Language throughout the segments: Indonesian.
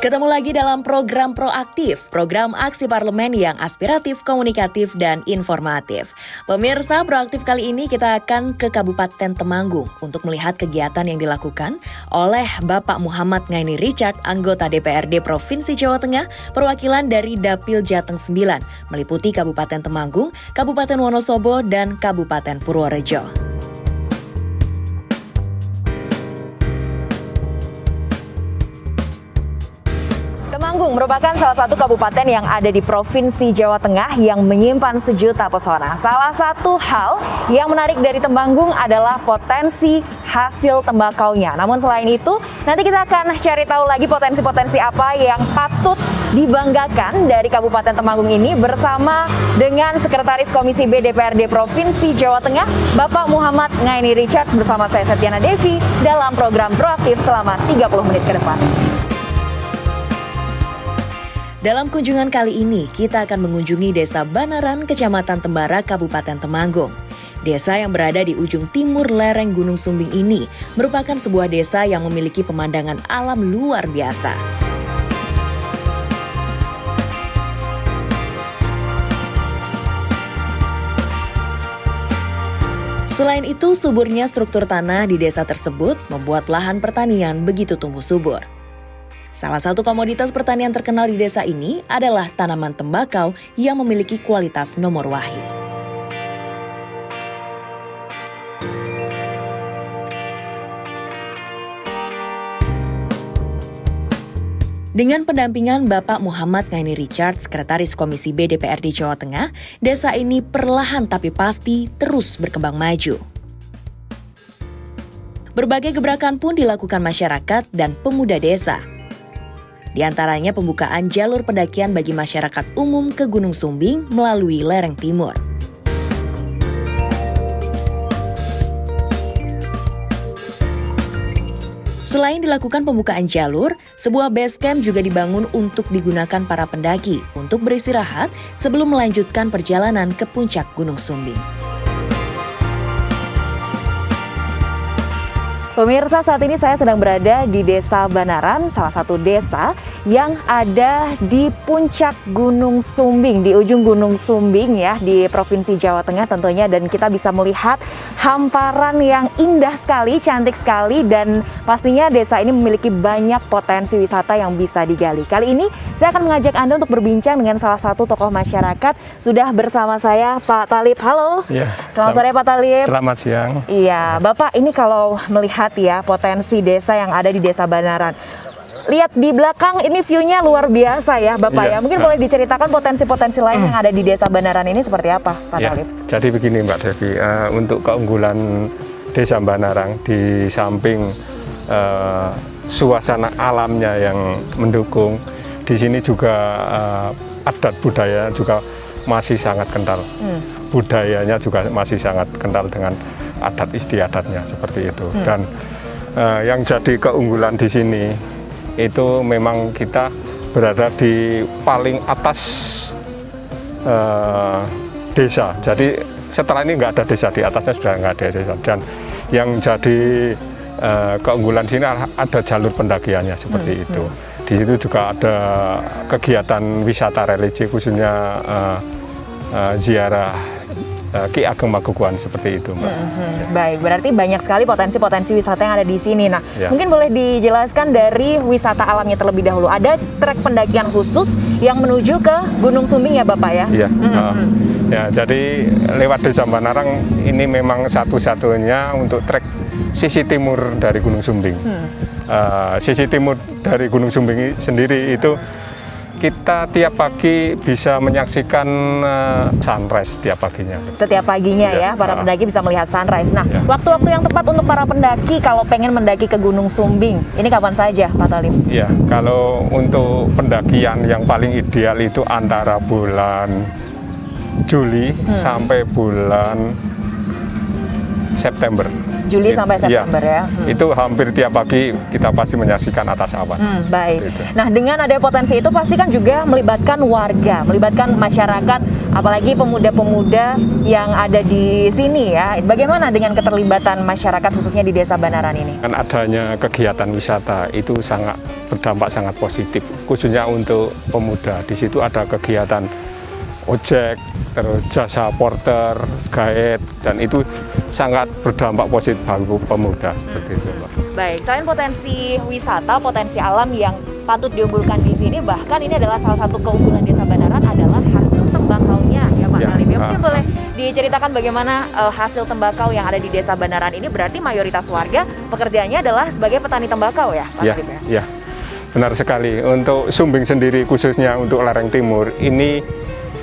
Ketemu lagi dalam program Proaktif, program aksi parlemen yang aspiratif, komunikatif, dan informatif. Pemirsa, Proaktif kali ini kita akan ke Kabupaten Temanggung untuk melihat kegiatan yang dilakukan oleh Bapak Muhammad Ngaini Richard, anggota DPRD Provinsi Jawa Tengah, perwakilan dari Dapil Jateng 9, meliputi Kabupaten Temanggung, Kabupaten Wonosobo, dan Kabupaten Purworejo. Temanggung merupakan salah satu kabupaten yang ada di Provinsi Jawa Tengah yang menyimpan sejuta pesona. Salah satu hal yang menarik dari Temanggung adalah potensi hasil tembakaunya. Namun selain itu, nanti kita akan cari tahu lagi potensi-potensi apa yang patut dibanggakan dari Kabupaten Temanggung ini bersama dengan Sekretaris Komisi B DPRD Provinsi Jawa Tengah, Bapak Muhammad Ngaini Richard, bersama saya Setiana Devi dalam program Proaktif selama 30 menit ke depan. Dalam kunjungan kali ini, kita akan mengunjungi Desa Banaran, Kecamatan Tembara, Kabupaten Temanggung. Desa yang berada di ujung timur lereng Gunung Sumbing ini merupakan sebuah desa yang memiliki pemandangan alam luar biasa. Selain itu, suburnya struktur tanah di desa tersebut membuat lahan pertanian begitu tumbuh subur. Salah satu komoditas pertanian terkenal di desa ini adalah tanaman tembakau yang memiliki kualitas nomor wahid. Dengan pendampingan Bapak Muhammad Ngaini Richard, Sekretaris Komisi B DPRD Jawa Tengah, desa ini perlahan tapi pasti terus berkembang maju. Berbagai gebrakan pun dilakukan masyarakat dan pemuda desa. Di antaranya pembukaan jalur pendakian bagi masyarakat umum ke Gunung Sumbing melalui lereng timur. Selain dilakukan pembukaan jalur, sebuah base camp juga dibangun untuk digunakan para pendaki untuk beristirahat sebelum melanjutkan perjalanan ke puncak Gunung Sumbing. Pemirsa, saat ini saya sedang berada di Desa Banaran, salah satu desa yang ada di puncak Gunung Sumbing, di ujung Gunung Sumbing ya, di Provinsi Jawa Tengah tentunya, dan kita bisa melihat hamparan yang indah sekali, cantik sekali, dan pastinya desa ini memiliki banyak potensi wisata yang bisa digali. Kali ini saya akan mengajak Anda untuk berbincang dengan salah satu tokoh masyarakat. Sudah bersama saya Pak Talib. Halo. Ya, selamat sore Pak Talib. Selamat siang. Iya, Bapak, ini kalau melihat ya potensi desa yang ada di Desa Banaran. Lihat di belakang ini view-nya luar biasa ya Bapak ya. Mungkin boleh diceritakan potensi-potensi lain yang ada di Desa Banaran ini seperti apa Pak Talib? Jadi begini Mbak Devi, untuk keunggulan Desa Banaran di samping suasana alamnya yang mendukung, di sini juga adat budaya juga masih sangat kental. Budayanya juga masih sangat kental dengan adat istiadatnya seperti itu. Dan yang jadi keunggulan di sini itu memang kita berada di paling atas desa. Jadi setelah ini nggak ada desa, di atasnya sudah nggak ada desa. Dan yang jadi keunggulan sini ada jalur pendakiannya seperti itu. Di situ juga ada kegiatan wisata religi, khususnya ziarah Ki Ageng Magukuhan seperti itu, Mbak. Baik, berarti banyak sekali potensi-potensi wisata yang ada di sini. Nah, mungkin boleh dijelaskan dari wisata alamnya terlebih dahulu. Ada trek pendakian khusus yang menuju ke Gunung Sumbing ya, Bapak ya? Iya. Ya, jadi lewat Desa Banaran ini memang satu-satunya untuk trek sisi timur dari Gunung Sumbing. Sisi timur dari Gunung Sumbing sendiri itu kita tiap pagi bisa menyaksikan sunrise tiap paginya. Setiap paginya ya, para pendaki bisa melihat sunrise. Nah, waktu-waktu yang tepat untuk para pendaki kalau pengen mendaki ke Gunung Sumbing, ini kapan saja Pak Talib? Iya, kalau untuk pendakian yang paling ideal itu antara bulan Juli sampai bulan September. Juli sampai September ya. Itu hampir tiap pagi kita pasti menyaksikan atas awan. Baik. Gitu. Nah, dengan ada potensi itu pasti kan juga melibatkan warga, melibatkan masyarakat, apalagi pemuda-pemuda yang ada di sini ya. Bagaimana dengan keterlibatan masyarakat khususnya di Desa Banaran ini? Kan adanya kegiatan wisata itu sangat berdampak sangat positif, khususnya untuk pemuda. Di situ ada kegiatan ojek, terus jasa porter, guide, dan itu sangat berdampak positif bagi pemuda seperti itu, Pak. Baik, selain potensi wisata, potensi alam yang patut diunggulkan di sini, bahkan ini adalah salah satu keunggulan Desa Banaran adalah hasil tembakaunya ya Pak Halim. Ya, mungkin boleh diceritakan bagaimana hasil tembakau yang ada di Desa Banaran ini, berarti mayoritas warga pekerjaannya adalah sebagai petani tembakau ya Pak Halim ya? Ya, benar sekali. Untuk Sumbing sendiri khususnya untuk lereng timur ini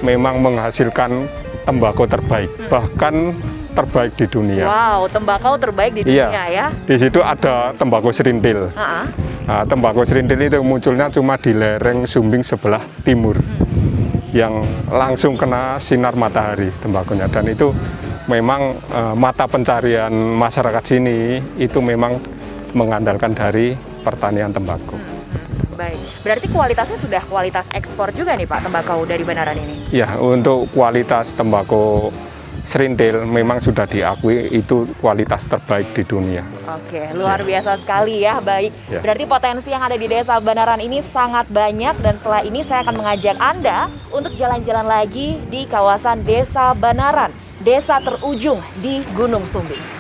memang menghasilkan tembakau terbaik, bahkan terbaik di dunia. Wow, tembakau terbaik di dunia ya? Di situ ada tembakau serintil. Nah, tembakau serintil itu munculnya cuma di lereng Sumbing sebelah timur, yang langsung kena sinar matahari tembakunya, dan itu memang mata pencarian masyarakat sini itu memang mengandalkan dari pertanian tembakau. Baik, berarti kualitasnya sudah kualitas ekspor juga nih Pak, tembakau dari Banaran ini? Ya, untuk kualitas tembakau serintil memang sudah diakui itu kualitas terbaik di dunia. Oke, luar biasa sekali ya. Baik, berarti potensi yang ada di Desa Banaran ini sangat banyak, dan setelah ini saya akan mengajak Anda untuk jalan-jalan lagi di kawasan Desa Banaran, desa terujung di Gunung Sumbing.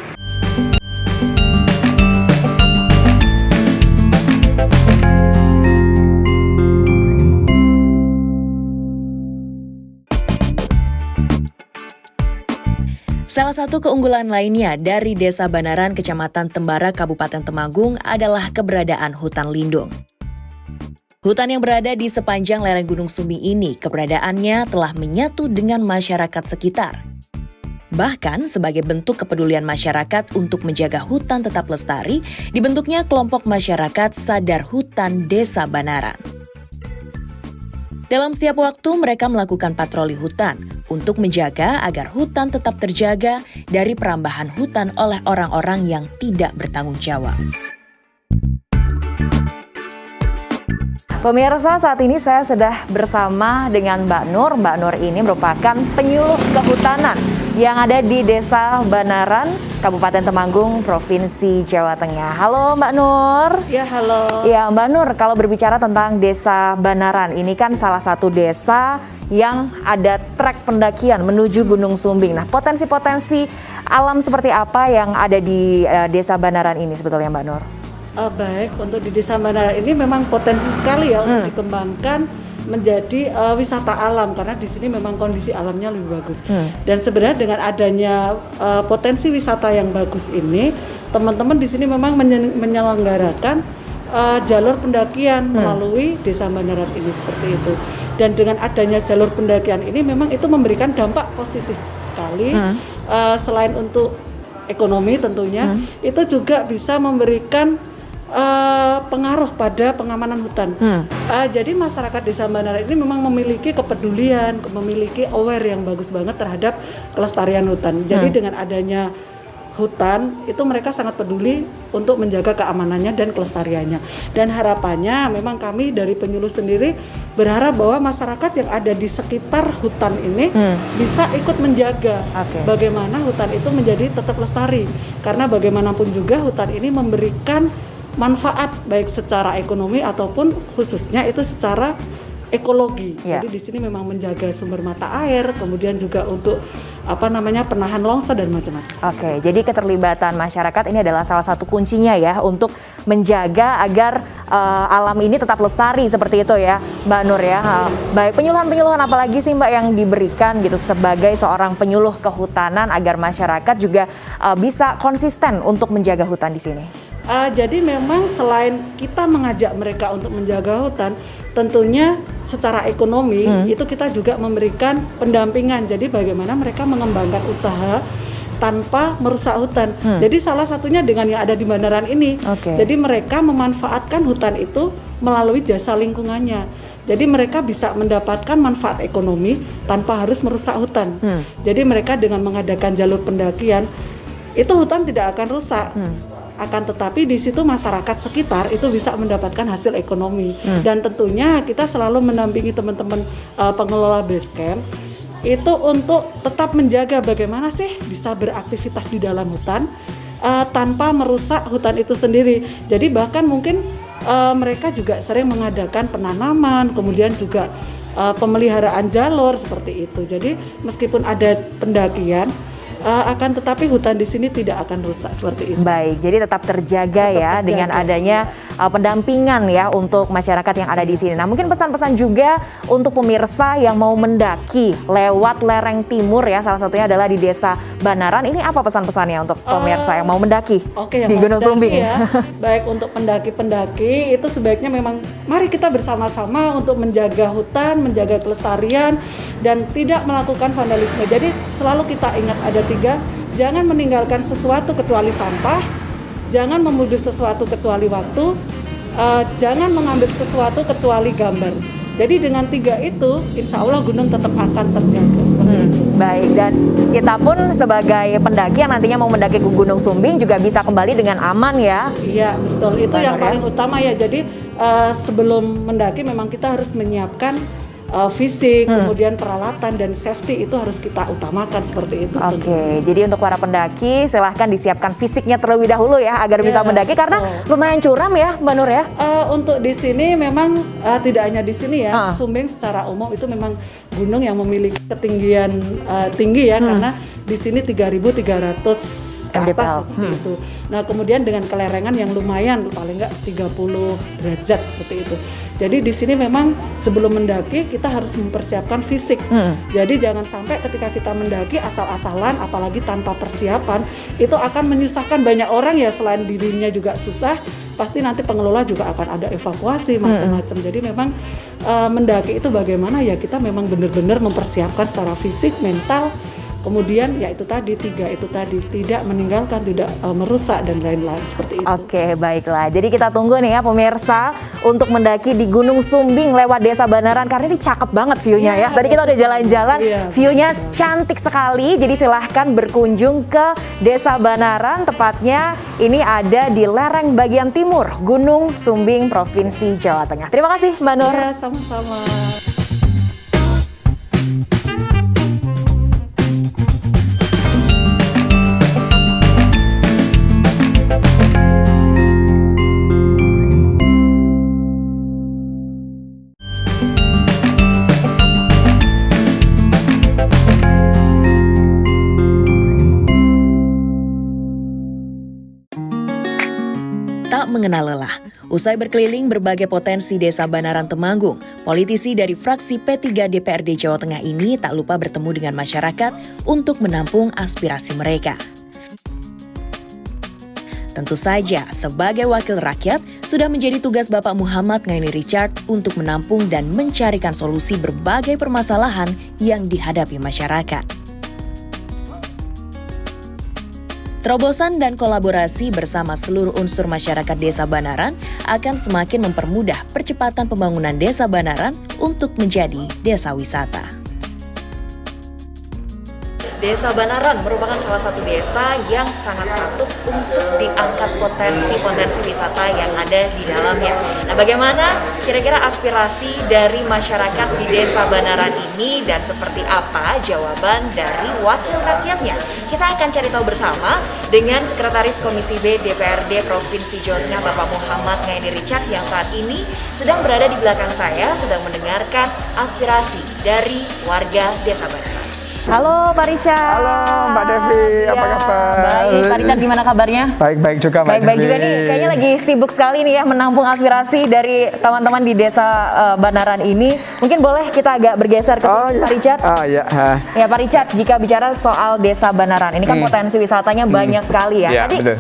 Salah satu keunggulan lainnya dari Desa Banaran, Kecamatan Tembara, Kabupaten Temanggung adalah keberadaan hutan lindung. Hutan yang berada di sepanjang lereng Gunung Sumbing ini, keberadaannya telah menyatu dengan masyarakat sekitar. Bahkan sebagai bentuk kepedulian masyarakat untuk menjaga hutan tetap lestari, dibentuknya kelompok masyarakat Sadar Hutan Desa Banaran. Dalam setiap waktu mereka melakukan patroli hutan untuk menjaga agar hutan tetap terjaga dari perambahan hutan oleh orang-orang yang tidak bertanggung jawab. Pemirsa, saat ini saya sudah bersama dengan Mbak Nur. Mbak Nur ini merupakan penyuluh kehutanan yang ada di Desa Banaran, Kabupaten Temanggung, Provinsi Jawa Tengah. Halo Mbak Nur. Ya, halo. Ya Mbak Nur, kalau berbicara tentang Desa Banaran, ini kan salah satu desa yang ada trek pendakian menuju Gunung Sumbing. Nah, potensi-potensi alam seperti apa yang ada di Desa Banaran ini sebetulnya Mbak Nur? Baik, untuk di Desa Banaran ini memang potensi sekali ya untuk dikembangkan menjadi wisata alam, karena di sini memang kondisi alamnya lebih bagus. Dan sebenarnya dengan adanya potensi wisata yang bagus ini, teman-teman di sini memang menyelenggarakan jalur pendakian melalui Desa Banaran ini seperti itu. Dan dengan adanya jalur pendakian ini memang itu memberikan dampak positif sekali. Selain untuk ekonomi tentunya, itu juga bisa memberikan pengaruh pada pengamanan hutan. Jadi masyarakat Desa Banaran ini memang memiliki kepedulian, memiliki aware yang bagus banget terhadap kelestarian hutan. Jadi dengan adanya hutan itu mereka sangat peduli untuk menjaga keamanannya dan kelestariannya. Dan harapannya memang kami dari penyuluh sendiri berharap bahwa masyarakat yang ada di sekitar hutan ini bisa ikut menjaga bagaimana hutan itu menjadi tetap lestari. Karena bagaimanapun juga hutan ini memberikan manfaat baik secara ekonomi ataupun khususnya itu secara ekologi. Jadi di sini memang menjaga sumber mata air, kemudian juga untuk penahan longsor dan macam-macam. Oke, jadi keterlibatan masyarakat ini adalah salah satu kuncinya ya untuk menjaga agar alam ini tetap lestari seperti itu ya, Mbak Nur ya. Baik, penyuluhan-penyuluhan apa lagi sih Mbak yang diberikan gitu sebagai seorang penyuluh kehutanan agar masyarakat juga bisa konsisten untuk menjaga hutan di sini? Jadi memang selain kita mengajak mereka untuk menjaga hutan, tentunya secara ekonomi itu kita juga memberikan pendampingan. Jadi bagaimana mereka mengembangkan usaha tanpa merusak hutan. Jadi salah satunya dengan yang ada di Banaran ini. Jadi mereka memanfaatkan hutan itu melalui jasa lingkungannya. Jadi mereka bisa mendapatkan manfaat ekonomi tanpa harus merusak hutan. Jadi mereka dengan mengadakan jalur pendakian itu hutan tidak akan rusak. Akan tetapi di situ masyarakat sekitar itu bisa mendapatkan hasil ekonomi. Dan tentunya kita selalu mendampingi teman-teman pengelola base camp itu untuk tetap menjaga bagaimana sih bisa beraktivitas di dalam hutan tanpa merusak hutan itu sendiri. Jadi bahkan mungkin mereka juga sering mengadakan penanaman, kemudian juga pemeliharaan jalur seperti itu. Jadi meskipun ada pendakian, akan tetapi hutan di sini tidak akan rusak seperti itu. Baik, jadi tetap terjaga ya dengan adanya pendampingan ya untuk masyarakat yang ada di sini. Nah, mungkin pesan-pesan juga untuk pemirsa yang mau mendaki lewat lereng timur ya, salah satunya adalah di Desa Banaran. Ini apa pesan-pesannya untuk pemirsa yang mau mendaki di Gunung Sumbing? Ya. Baik, untuk pendaki-pendaki itu sebaiknya memang mari kita bersama-sama untuk menjaga hutan, menjaga kelestarian dan tidak melakukan vandalisme. Jadi selalu kita ingat ada 3, jangan meninggalkan sesuatu kecuali sampah, jangan memudus sesuatu kecuali waktu, jangan mengambil sesuatu kecuali gambar. Jadi dengan 3 itu, insya Allah gunung tetap akan terjaga seperti itu. Baik, dan kita pun sebagai pendaki yang nantinya mau mendaki ke Gunung Sumbing juga bisa kembali dengan aman ya. Iya, betul. Itu yang paling utama ya. Jadi sebelum mendaki memang kita harus menyiapkan fisik, kemudian peralatan dan safety itu harus kita utamakan seperti itu. Oke, jadi untuk para pendaki silahkan disiapkan fisiknya terlebih dahulu ya agar bisa mendaki karena lumayan curam ya, Mbak Nur ya. Untuk di sini memang tidak hanya di sini ya, Sumbing secara umum itu memang gunung yang memiliki ketinggian tinggi ya, karena di sini 3.300 ke atas seperti itu. Nah, kemudian dengan kelerengan yang lumayan, paling nggak 30 derajat seperti itu. Jadi di sini memang sebelum mendaki kita harus mempersiapkan fisik. Jadi jangan sampai ketika kita mendaki asal-asalan, apalagi tanpa persiapan, itu akan menyusahkan banyak orang ya, selain dirinya juga susah, pasti nanti pengelola juga akan ada evakuasi macam-macam. Jadi memang mendaki itu bagaimana ya, kita memang benar-benar mempersiapkan secara fisik, mental. Kemudian ya itu tadi 3 itu tadi, tidak meninggalkan, tidak merusak dan lain-lain seperti itu. Oke, baiklah. Jadi kita tunggu nih ya pemirsa untuk mendaki di Gunung Sumbing lewat Desa Banaran karena ini cakep banget view-nya ya. Tadi kita udah jalan-jalan, view-nya cantik sekali. Jadi silahkan berkunjung ke Desa Banaran, tepatnya ini ada di lereng bagian timur Gunung Sumbing, Provinsi Jawa Tengah. Terima kasih Mbak Nur. Ya, sama-sama. Tak mengenal lelah, usai berkeliling berbagai potensi Desa Banaran Temanggung, politisi dari fraksi P3 DPRD Jawa Tengah ini tak lupa bertemu dengan masyarakat untuk menampung aspirasi mereka. Tentu saja, sebagai wakil rakyat, sudah menjadi tugas Bapak Muhammad Ngaini Richard untuk menampung dan mencarikan solusi berbagai permasalahan yang dihadapi masyarakat. Terobosan dan kolaborasi bersama seluruh unsur masyarakat Desa Banaran akan semakin mempermudah percepatan pembangunan Desa Banaran untuk menjadi desa wisata. Desa Banaran merupakan salah satu desa yang sangat patut untuk diangkat potensi-potensi wisata yang ada di dalamnya. Nah, bagaimana kira-kira aspirasi dari masyarakat di Desa Banaran ini dan seperti apa jawaban dari wakil rakyatnya? Kita akan cari tahu bersama dengan Sekretaris Komisi B DPRD Provinsi Jawa Tengah Bapak Muhammad Ngaini Richard yang saat ini sedang berada di belakang saya, sedang mendengarkan aspirasi dari warga Desa Banaran. Halo Pak Richard. Halo Mbak Devi, apa kabar? Baik, Pak Richard gimana kabarnya? Baik-baik juga Mbak Baik-baik Devi. juga nih, kayaknya lagi sibuk sekali nih ya menampung aspirasi dari teman-teman di Desa Banaran ini. Mungkin boleh kita agak bergeser ke Pak Richard? Oh iya. Ya Pak Richard, jika bicara soal Desa Banaran, ini kan potensi wisatanya banyak sekali ya. Ya, Jadi betul.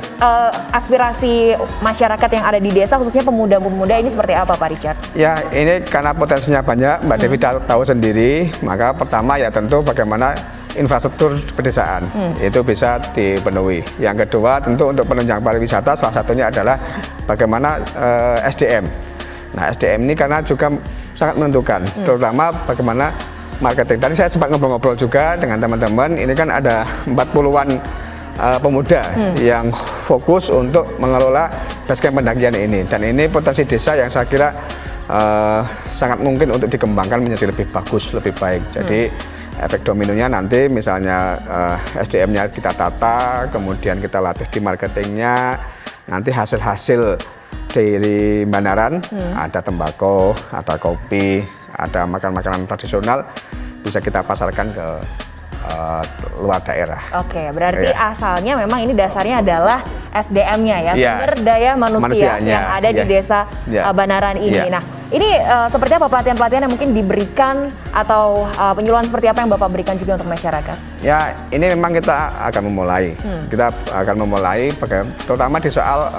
aspirasi masyarakat yang ada di desa, khususnya pemuda-pemuda ini seperti apa Pak Richard? Ya ini karena potensinya banyak, Mbak Devi tahu sendiri. Maka pertama ya tentu bagaimana infrastruktur pedesaan itu bisa dipenuhi. Yang kedua tentu untuk penunjang pariwisata salah satunya adalah bagaimana SDM. Nah SDM ini karena juga sangat menentukan, terutama bagaimana marketing. Tadi saya sempat ngobrol-ngobrol juga dengan teman-teman. Ini kan ada 40-an pemuda yang fokus untuk mengelola basecamp pendakian ini, dan ini potensi desa yang saya kira sangat mungkin untuk dikembangkan menjadi lebih bagus, lebih baik. Jadi efek dominonya nanti misalnya SDM-nya kita tata, kemudian kita latih di marketingnya, nanti hasil-hasil dari Banaran ada tembakau, ada kopi, ada makanan-makanan tradisional bisa kita pasarkan ke luar daerah. Oke, berarti Ya. asalnya memang ini dasarnya adalah SDM-nya ya, Ya. sumber daya manusia Manusianya. yang ada di Ya. desa Ya. Banaran ini. Ya. Nah, ini seperti apa pelatihan-pelatihan yang mungkin diberikan atau penyuluhan seperti apa yang Bapak berikan juga untuk masyarakat? Ya, ini memang kita akan memulai. Kita akan memulai terutama di soal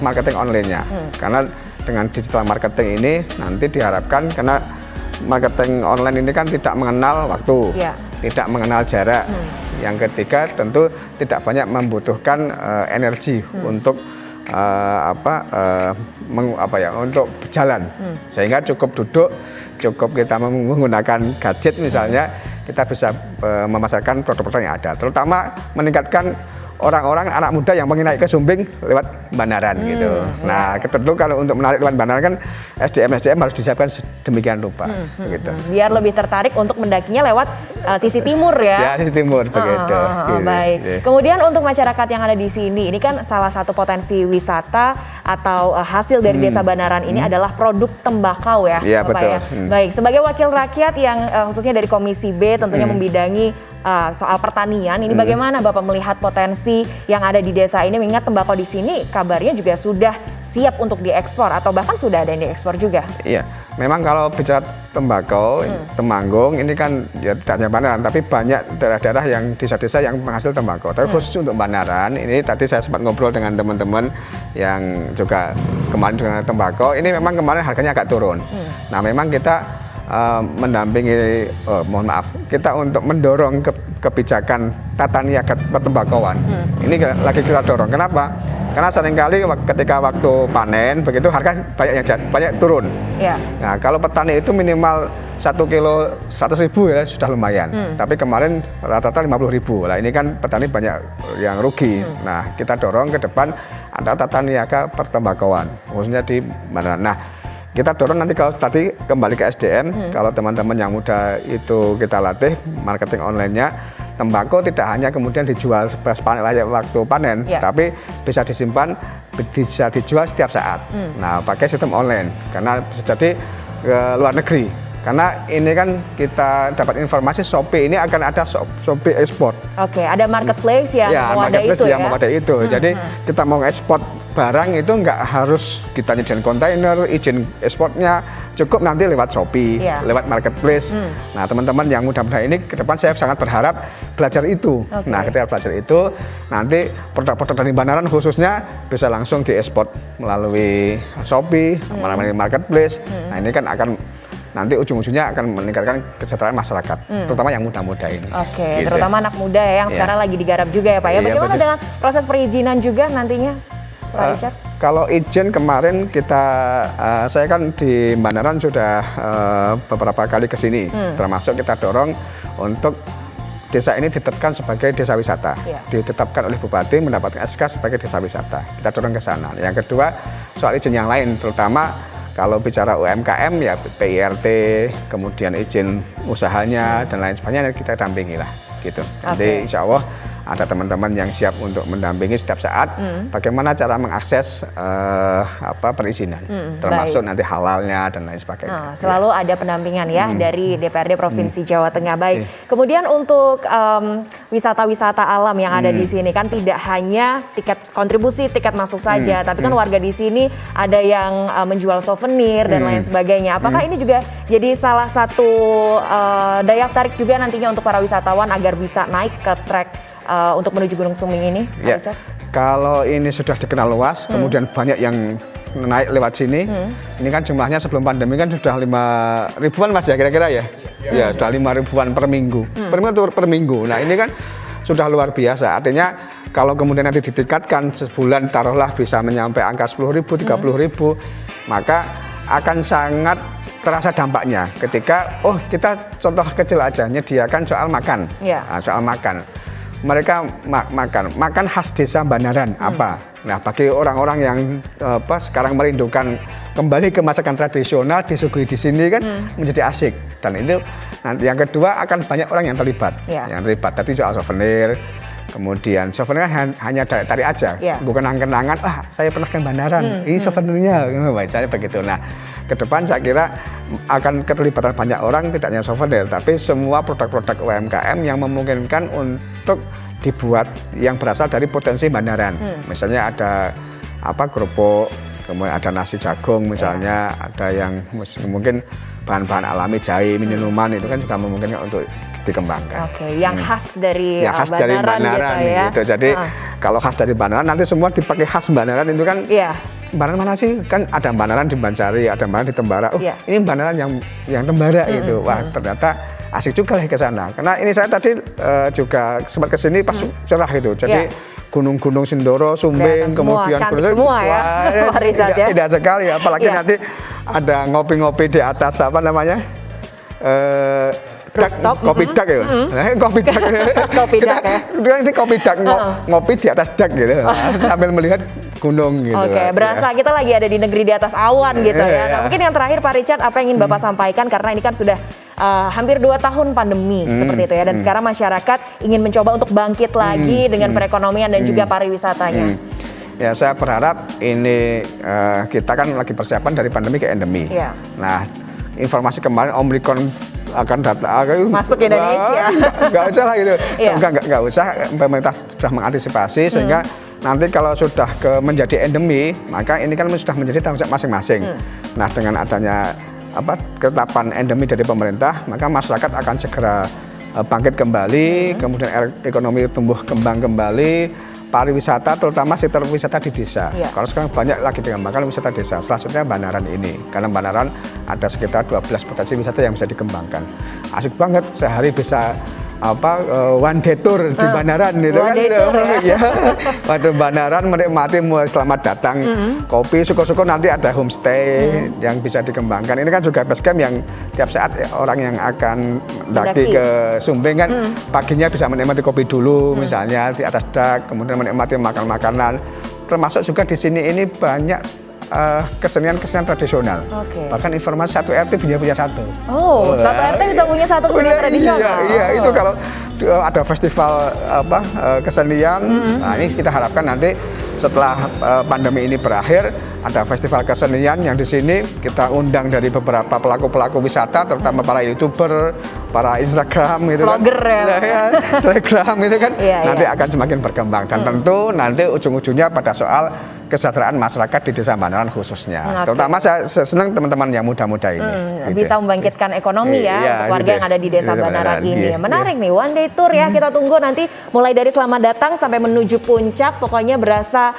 marketing online-nya. Karena dengan digital marketing ini nanti diharapkan, karena marketing online ini kan tidak mengenal waktu, Ya. tidak mengenal jarak. Yang ketiga tentu tidak banyak membutuhkan energi untuk untuk berjalan, sehingga cukup duduk, cukup kita menggunakan gadget misalnya, kita bisa memasarkan produk-produk yang ada, terutama meningkatkan orang-orang anak muda yang pengen naik ke Sumbing lewat Banaran gitu. Nah, tentu kalau untuk menarik lewat Banaran kan SDM harus disiapkan sedemikian rupa gitu. Biar lebih tertarik untuk mendakinya lewat sisi timur ya. Ya, sisi timur begitu. Gitu. Baik. Gitu. Kemudian untuk masyarakat yang ada di sini, ini kan salah satu potensi wisata atau hasil dari Desa Banaran ini adalah produk tembakau ya, Iya, Bapak betul. ya. Baik, sebagai wakil rakyat yang khususnya dari Komisi B tentunya membidangi soal pertanian, ini bagaimana Bapak melihat potensi yang ada di desa ini, mengingat tembakau di sini kabarnya juga sudah siap untuk diekspor atau bahkan sudah ada yang diekspor juga. Iya, memang kalau bicara tembakau, Temanggung ini kan ya tidak hanya Banaran, tapi banyak daerah-daerah yang desa-desa yang menghasil tembakau. Tapi khusus untuk Banaran, ini tadi saya sempat ngobrol dengan teman-teman yang juga kemarin dengan tembakau, ini memang kemarin harganya agak turun. Nah, memang kita mendampingi, kita untuk mendorong kebijakan tata niaga pertembakauan. Ini lagi kita dorong. Kenapa? Karena seringkali ketika waktu panen begitu harga banyak turun. Ya. Nah, kalau petani itu minimal 1 kilo 100.000 ya sudah lumayan. Tapi kemarin rata-rata 50.000. Nah, ini kan petani banyak yang rugi. Nah, kita dorong ke depan ada tata niaga pertembakauan, khususnya di Banaran. Nah, kita dorong nanti kalau tadi kembali ke SDM, kalau teman-teman yang muda itu kita latih marketing online-nya, tembakau tidak hanya kemudian dijual waktu panen, tapi bisa disimpan, bisa dijual setiap saat. Nah, pakai sistem online, karena bisa jadi ke luar negeri. Karena ini kan kita dapat informasi Shopee ini akan ada Shopee ekspor. Oke, ada marketplace yang mewadai marketplace itu yang ya. mewadai itu. Jadi kita mau ekspor barang itu nggak harus kita nyediain kontainer, izin ekspornya cukup nanti lewat Shopee, lewat marketplace. Nah, teman-teman yang muda-muda ini ke depan saya sangat berharap belajar itu. Nah, ketika belajar itu nanti produk-produk dari Banaran khususnya bisa langsung diekspor melalui Shopee, melalui marketplace. Nah, ini kan akan nanti ujung-ujungnya akan meningkatkan kesejahteraan masyarakat, terutama yang muda-muda ini. Oke, Gitu. terutama anak muda ya yang sekarang lagi digarap juga ya Pak ya. Iya, Bagaimana betul. dengan proses perizinan juga nantinya, Pak Richard? Kalau izin kemarin saya kan di Banaran sudah beberapa kali ke sini, termasuk kita dorong untuk desa ini ditetapkan sebagai desa wisata. Ditetapkan oleh Bupati mendapatkan SK sebagai desa wisata. Kita dorong ke sana. Yang kedua, soal izin yang lain, terutama kalau bicara UMKM ya PIRT, kemudian izin usahanya dan lain sebagainya kita dampingi lah gitu. Nanti insya Allah ada teman-teman yang siap untuk mendampingi setiap saat bagaimana cara mengakses perizinan, termasuk nanti halalnya dan lain sebagainya. Selalu ada pendampingan ya dari DPRD Provinsi Jawa Tengah. Baik. Kemudian untuk wisata-wisata alam yang ada di sini kan tidak hanya kontribusi tiket masuk saja, tapi kan warga di sini ada yang menjual souvenir dan lain sebagainya. Apakah ini juga jadi salah satu daya tarik juga nantinya untuk para wisatawan agar bisa naik ke trek untuk menuju Gunung Sumbing ini? Ya, kalau ini sudah dikenal luas, kemudian banyak yang naik lewat sini. Ini kan jumlahnya sebelum pandemi kan sudah 5.000-an Mas ya kira-kira ya? Ya, sudah 5.000-an per minggu. Per minggu. Nah, ini kan sudah luar biasa. Artinya kalau kemudian nanti ditingkatkan sebulan taruhlah bisa menyampai angka 10.000, 30.000, maka akan sangat terasa dampaknya ketika kita contoh kecil aja nyediakan soal makan. Soal makan. mereka makan khas desa Banaran apa. Nah, bagi orang-orang yang sekarang merindukan kembali ke masakan tradisional disuguhi di sini kan menjadi asik. Dan itu nanti yang kedua akan banyak orang yang terlibat. Yang terlibat tadi soal souvenir. Kemudian souvenir hanya tarik aja, bukan kenangan. Saya pernah ke Banaran, ini souvenirnya, misalnya begitu. Nah, ke depan saya kira akan keterlibatan banyak orang, tidak hanya souvenir, tapi semua produk-produk UMKM yang memungkinkan untuk dibuat yang berasal dari potensi Banaran. Misalnya ada kerupuk, kemudian ada nasi jagung misalnya, ada yang mungkin bahan-bahan alami, jahe, minuman itu kan juga memungkinkan untuk dikembangkan. Yang khas dari Banaran gitu ya. Gitu. Jadi kalau khas dari Banaran nanti semua dipakai khas Banaran itu kan. Banaran mana sih? Kan ada Banaran di Bancari, ada Banaran di Tembara. Ini Banaran yang Tembara gitu. Wah, ternyata asik juga lah ke sana. Karena ini saya tadi juga sempat ke sini pas cerah gitu. Jadi gunung-gunung Sindoro, Sumbing, kemudian semua ya. Pak Richard ya. Tidak sekali, apalagi nanti ada ngopi-ngopi di atas kopi dak ya. Kopi dak. Kopi dak ya. Ini kopi dak ngopi di atas dak gitu. Sambil melihat gunung gitu. Berasa kita lagi ada di negeri di atas awan gitu ya. Nah, mungkin yang terakhir Pak Richard, apa yang ingin Bapak sampaikan, karena ini kan sudah hampir 2 tahun pandemi seperti itu ya, dan sekarang masyarakat ingin mencoba untuk bangkit lagi dengan perekonomian dan juga pariwisatanya. Ya, saya berharap ini kita kan lagi persiapan dari pandemi ke endemi. Nah, informasi kemarin Omikron akan datang masuk Indonesia. Nggak usah lah gitu. Nggak usah, pemerintah sudah mengantisipasi sehingga nanti kalau sudah menjadi endemi, maka ini kan sudah menjadi tanggung jawab masing-masing. Nah, dengan adanya ketetapan endemi dari pemerintah, maka masyarakat akan segera bangkit kembali, kemudian ekonomi tumbuh kembang kembali, pariwisata terutama sektor wisata di desa. Kalau sekarang banyak lagi dikembangkan wisata desa. Selanjutnya Banaran ini, karena Banaran ada sekitar 12 potensi wisata yang bisa dikembangkan. Asik banget, sehari bisa one day tour di Banaran gitu kan. Waktu Banaran menikmati selamat datang kopi, syukur-syukur nanti ada homestay yang bisa dikembangkan. Ini kan juga base camp yang tiap saat orang yang akan mendaki ke Sumbing kan paginya bisa menikmati kopi dulu misalnya di atas dak, kemudian menikmati makanan-makanan. Termasuk juga di sini ini banyak kesenian-kesenian tradisional. Bahkan informasi satu RT punya satu. Satu RT bisa punya satu kesenian tradisional. Iya, itu kalau ada festival kesenian. Nah, ini kita harapkan nanti setelah pandemi ini berakhir ada festival kesenian yang di sini kita undang dari beberapa pelaku-pelaku wisata, terutama para YouTuber, para Instagram gitu vlogger kan. Instagram itu kan nanti akan semakin berkembang dan tentu nanti ujung-ujungnya pada soal kesejahteraan masyarakat di Desa Banaran khususnya. Terutama saya senang teman-teman yang muda-muda ini. Bisa membangkitkan ekonomi untuk warga yang ada di Desa Banaran ini. Menarik nih, one day tour ya. Kita tunggu nanti mulai dari selamat datang sampai menuju puncak. Pokoknya berasa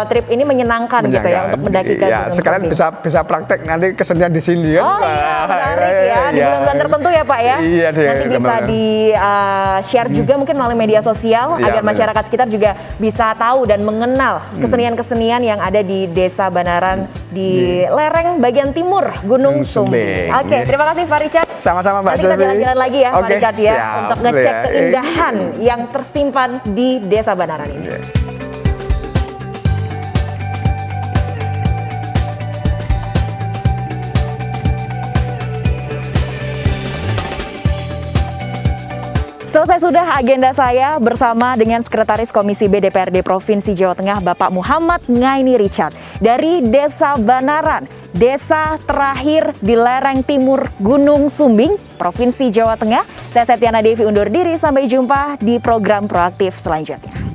trip ini menyenangkan gitu ya untuk mendaki ke Gunung sekalian Sumbing. bisa praktek nanti kesenian di sini kan. Menarik ya. Di bulan-bulan tertentu ya Pak ya. Nanti bisa di-share juga mungkin melalui media sosial agar masyarakat sekitar juga bisa tahu dan mengenal kesenian yang ada di Desa Banaran di lereng bagian timur Gunung Sumbing. Terima kasih Pak Richard. Sama-sama Mbak. Nanti kita jalan-jalan lagi ya Pak Richard ya, untuk ngecek keindahan yang tersimpan di Desa Banaran ini. Selesai sudah agenda saya bersama dengan Sekretaris Komisi B DPRD Provinsi Jawa Tengah Bapak Muhammad Ngaini Richard dari Desa Banaran, desa terakhir di lereng timur Gunung Sumbing, Provinsi Jawa Tengah. Saya Septiana Devi undur diri, sampai jumpa di program Proaktif selanjutnya.